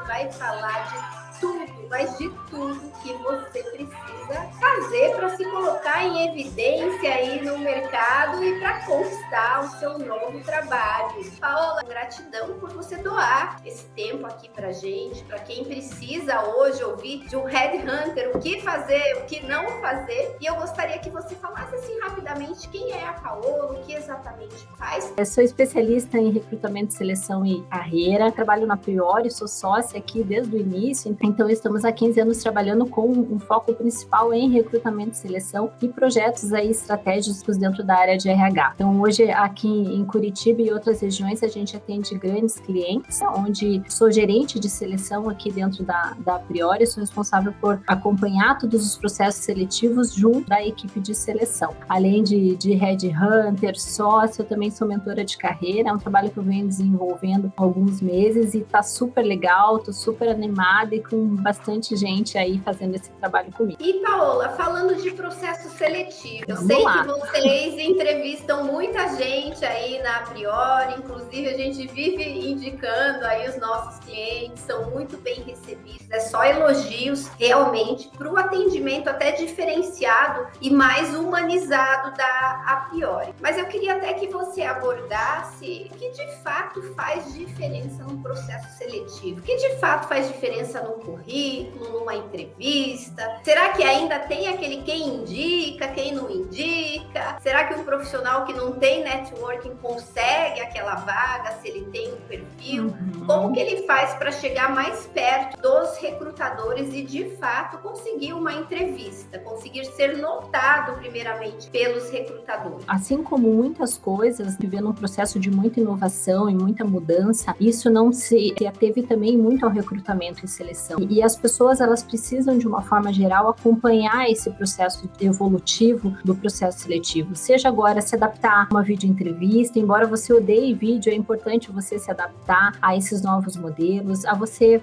vai falar de tudo, mas de tudo que você precisa fazer para se colocar em evidência aí no mercado e para conquistar o seu novo trabalho. Paola, gratidão por você doar esse tempo aqui para gente, para quem precisa hoje ouvir de um headhunter, o que fazer, o que não fazer. E eu gostaria que você falasse assim rapidamente quem é a Paola, o que exatamente faz. Eu sou especialista em recrutamento, seleção e carreira, trabalho na Priori, sou sócia aqui desde o início, então estamos há 15 anos trabalhando com um foco principal em recrutamento, seleção e projetos aí estratégicos dentro da área de RH. Então hoje aqui em Curitiba e outras regiões a gente atende grandes clientes, onde sou gerente de seleção aqui dentro da Priori, sou responsável por acompanhar todos os processos seletivos junto da equipe de seleção. Além de headhunter, sócio, eu também sou mentora de carreira, é um trabalho que eu venho desenvolvendo há alguns meses e tá super legal, tô super animada e com bastante gente aí fazendo esse trabalho comigo. E Paola, falando de processo seletivo, eu sei que vocês entrevistam muita gente aí na Priori, inclusive a gente vive indicando aí os nossos clientes, são muito bem recebidos, é só elogios realmente para o atendimento até diferenciado e mais humanizado da A Priori. Mas eu queria até que você abordasse o que de fato faz diferença no processo seletivo, o que de fato faz diferença num currículo, numa entrevista. Será que ainda tem aquele quem indica, quem não indica? Será que um profissional que não tem networking consegue aquela vaga, se ele tem um perfil? Como que ele faz para chegar mais perto dos recrutadores e de fato conseguir uma entrevista, conseguir ser notado primeiramente pelos recrutadores? Assim como muitas coisas, vivendo um processo de muita inovação e muita mudança, isso não se ateve também muito ao recrutamento e seleção. E as pessoas, elas precisam, de uma forma geral, acompanhar esse processo evolutivo do processo seletivo. Seja agora se adaptar a uma videoentrevista, embora você odeie vídeo, é importante você se adaptar a esses novos modelos, a você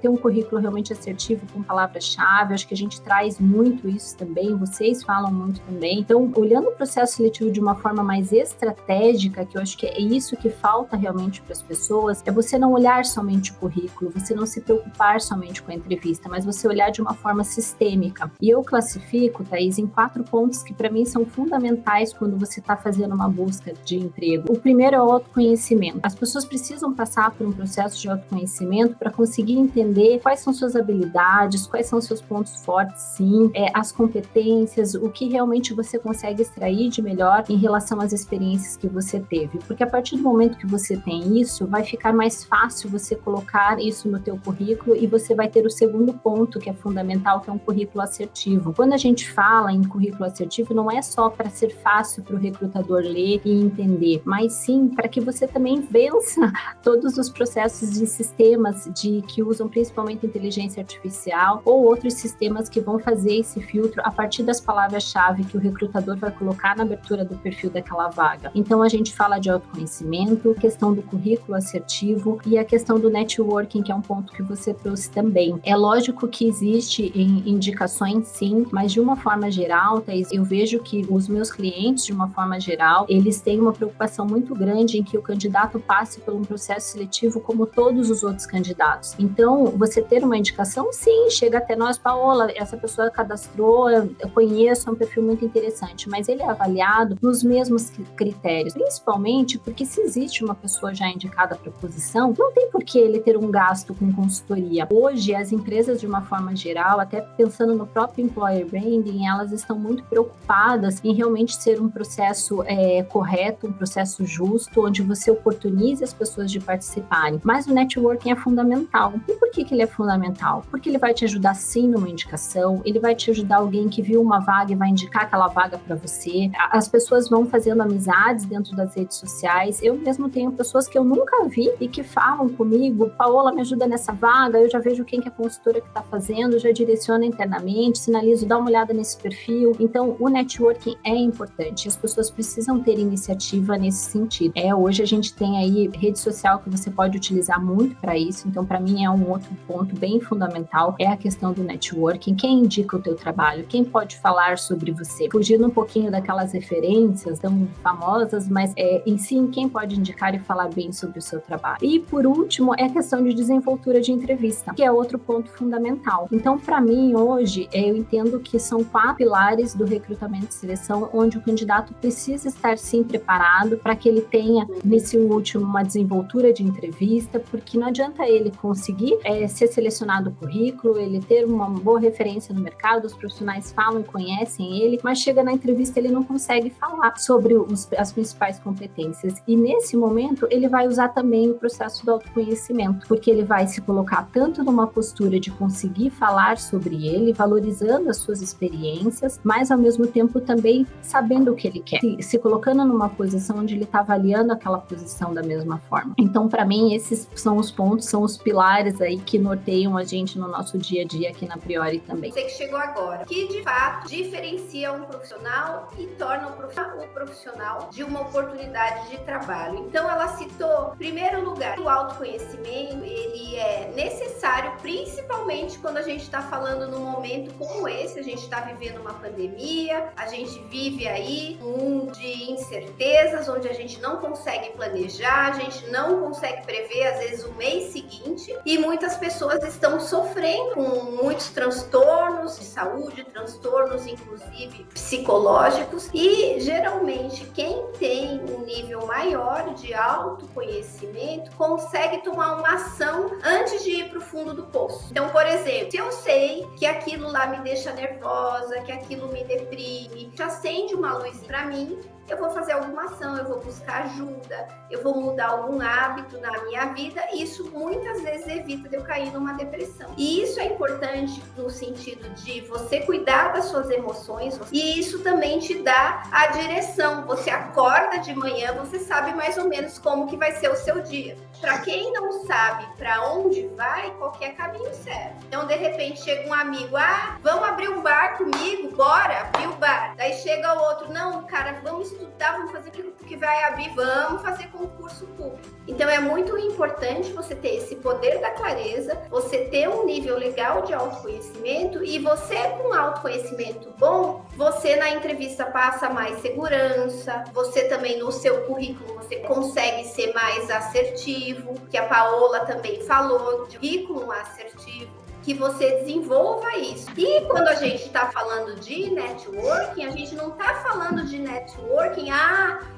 ter um currículo realmente assertivo com palavras-chave. Acho que a gente traz muito isso também, vocês falam muito também. Então, olhando o processo seletivo de uma forma mais estratégica, que eu acho que é isso que falta realmente para as pessoas, é você não olhar somente o currículo, você não se preocupar somente com a entrevista, mas você olhar de uma forma sistêmica. E eu classifico, Thaís, em 4 pontos que para mim são fundamentais quando você está fazendo uma busca de emprego. O primeiro é o autoconhecimento. As pessoas precisam passar por um processo de autoconhecimento para conseguir entender quais são suas habilidades, quais são seus pontos fortes, sim, as competências, o que realmente você consegue extrair de melhor em relação às experiências que você teve. Porque a partir do momento que você tem isso, vai ficar mais fácil você colocar isso no teu currículo e você vai ter o segundo ponto que é fundamental, que é um currículo assertivo. Quando a gente fala em currículo assertivo, não é só para ser fácil para o recrutador ler e entender, mas sim para que você também vença todos os processos de sistemas que usam principalmente inteligência artificial ou outros sistemas que vão fazer esse filtro a partir das palavras-chave que o recrutador vai colocar na abertura do perfil daquela vaga. Então a gente fala de autoconhecimento, questão do currículo assertivo e a questão do networking, que é um ponto que você trouxe também. É lógico que existe indicações, sim, mas de uma forma geral, Thaís, eu vejo que os meus clientes, de uma forma geral, eles têm uma preocupação muito grande em que o candidato passe por um processo seletivo como todos os outros candidatos. Então, você ter uma indicação, sim, chega até nós, Paola, essa pessoa cadastrou, eu conheço, é um perfil muito interessante, mas ele é avaliado nos mesmos critérios, principalmente porque se existe uma pessoa já indicada para a posição, não tem por que ele ter um gasto com consultoria. Hoje, as empresas, de uma forma geral, até pensando no próprio employer branding, elas estão muito preocupadas em realmente ser um processo correto, um processo justo, onde você oportunize as pessoas de participarem. Mas o networking é fundamental. E por que ele é fundamental? Porque ele vai te ajudar sim numa indicação, ele vai te ajudar alguém que viu uma vaga e vai indicar aquela vaga para você. As pessoas vão fazendo amizades dentro das redes sociais. Eu mesmo tenho pessoas que eu nunca vi e que falam comigo, Paola, me ajuda nessa vaga, eu já vejo quem que é a consultora que está fazendo, já direciono internamente, sinalizo, dá uma olhada nesse perfil. Então, o networking é importante, as pessoas precisam ter iniciativa nesse sentido. Hoje a gente tem aí rede social que você pode utilizar muito para isso, então para mim é um outro ponto bem fundamental, é a questão do networking, quem indica o teu trabalho, quem pode falar sobre você, fugindo um pouquinho daquelas referências tão famosas, mas em si, quem pode indicar e falar bem sobre o seu trabalho. E por último, é a questão de desenvoltura de entrevista, que é outro ponto fundamental. Então, para mim, hoje, eu entendo que são 4 pilares do recrutamento e seleção, onde o candidato precisa estar sim preparado para que ele tenha, nesse último, uma desenvoltura de entrevista, porque não adianta ele conseguir ser selecionado no currículo, ele ter uma boa referência no mercado, os profissionais falam e conhecem ele, mas chega na entrevista ele não consegue falar sobre as principais competências. E nesse momento, ele vai usar também o processo do autoconhecimento, porque ele vai se colocar tanto numa postura de conseguir falar sobre ele, valorizando as suas experiências, mas ao mesmo tempo também sabendo o que ele quer, se colocando numa posição onde ele está avaliando aquela posição da mesma forma. Então, para mim, esses são os pontos, são os pilares aí que norteiam a gente no nosso dia a dia aqui na Priori também. Você que chegou agora, que de fato diferencia um profissional e torna o profissional de uma oportunidade de trabalho. Então, ela citou, em primeiro lugar, o autoconhecimento, ele é necessário, principalmente quando a gente está falando num momento como esse, a gente está vivendo uma pandemia, a gente vive aí um mundo de incertezas, onde a gente não consegue planejar, a gente não consegue prever, às vezes, o mês seguinte, e muitas pessoas estão sofrendo com muitos transtornos de saúde, transtornos, inclusive, psicológicos, e, geralmente, quem tem um nível maior de autoconhecimento consegue tomar uma ação antes de ir para o fundo do poço. Então, por exemplo, se eu sei que aquilo lá me deixa nervosa, que aquilo me deprime, que acende uma luz para mim, eu vou fazer alguma ação, eu vou buscar ajuda, eu vou mudar algum hábito na minha vida, e isso muitas vezes evita de eu cair numa depressão. E isso é importante no sentido de você cuidar das suas emoções, e isso também te dá a direção. Você acorda de manhã, você sabe mais ou menos como que vai ser o seu dia. Para quem não sabe para onde vai, qualquer caminho serve. Então, de repente, chega um amigo, vamos abrir um bar comigo? Bora abrir o bar. Daí chega o outro, não, cara, vamos estudar, vamos fazer porque vai abrir, vamos fazer concurso público. Então, é muito importante você ter esse poder da clareza, você ter um nível legal de autoconhecimento, e você, com autoconhecimento bom, você na entrevista passa mais segurança, você também no seu currículo, você consegue ser mais assertivo, que a Paola também falou, de currículo assertivo, que você desenvolva isso. E quando a gente está falando de networking, a gente não está falando de networking,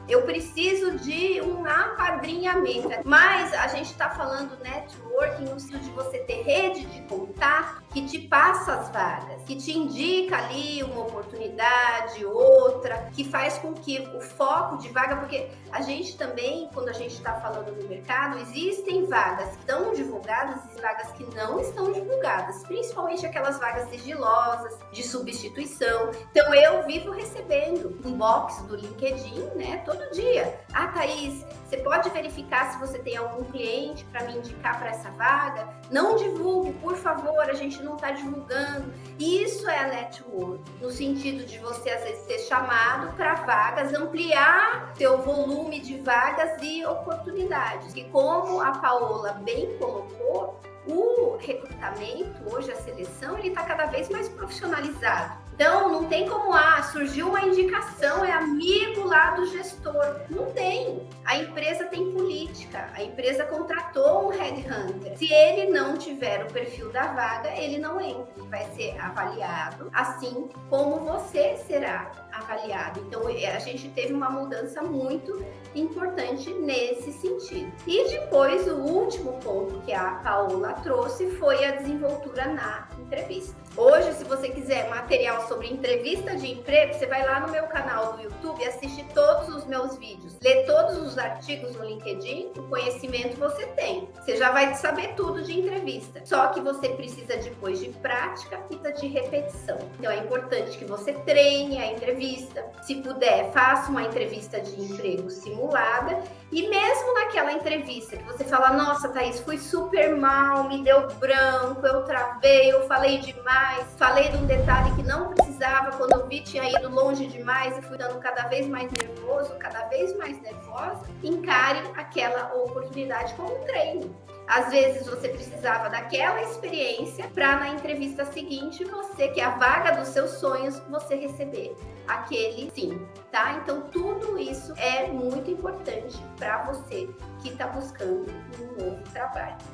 eu preciso de um apadrinhamento. Mas a gente está falando networking no sentido de você ter rede de contato que te passa as vagas, que te indica ali uma oportunidade, outra, que faz com que o foco de vaga, porque a gente também, quando a gente está falando no mercado, existem vagas que estão divulgadas e vagas que não estão divulgadas, principalmente aquelas vagas sigilosas, de substituição. Então, eu vivo recebendo inbox do LinkedIn, né, todo dia. Thaís, você pode verificar se você tem algum cliente para me indicar para essa vaga? Não divulgue, por favor, a gente não está divulgando. E isso é a network, no sentido de você, às vezes, ser chamado para vagas, ampliar seu volume de vagas e oportunidades. E como a Paola bem colocou, o recrutamento, hoje a seleção, ele está cada vez mais profissionalizado. Então, não tem como, surgiu uma indicação, é amigo lá do gestor. Não tem. A empresa tem política, a empresa contratou um headhunter. Se ele não tiver o perfil da vaga, ele não entra. Ele vai ser avaliado, assim como você será avaliado. Então, a gente teve uma mudança muito importante nesse sentido. E depois, o último ponto que a Paola trouxe foi a desenvoltura na entrevista. Hoje, se você quiser material sobre entrevista de emprego, você vai lá no meu canal do YouTube e assiste todos os meus vídeos, lê todos os artigos no LinkedIn, o conhecimento você tem. Você já vai saber tudo de entrevista. Só que você precisa depois de prática e de repetição. Então, é importante que você treine a entrevista, entrevista. Se puder, faça uma entrevista de emprego simulada. E mesmo naquela entrevista que você fala, nossa, Thaís, fui super mal, me deu branco, eu travei, eu falei demais, falei de um detalhe que não precisava, quando eu vi tinha ido longe demais e fui dando cada vez mais nervoso, cada vez mais nervosa, encare aquela oportunidade como um treino. Às vezes você precisava daquela experiência para na entrevista seguinte você, que é a vaga dos seus sonhos, você receber aquele sim, tá? Então tudo isso é muito importante para você que está buscando um novo trabalho.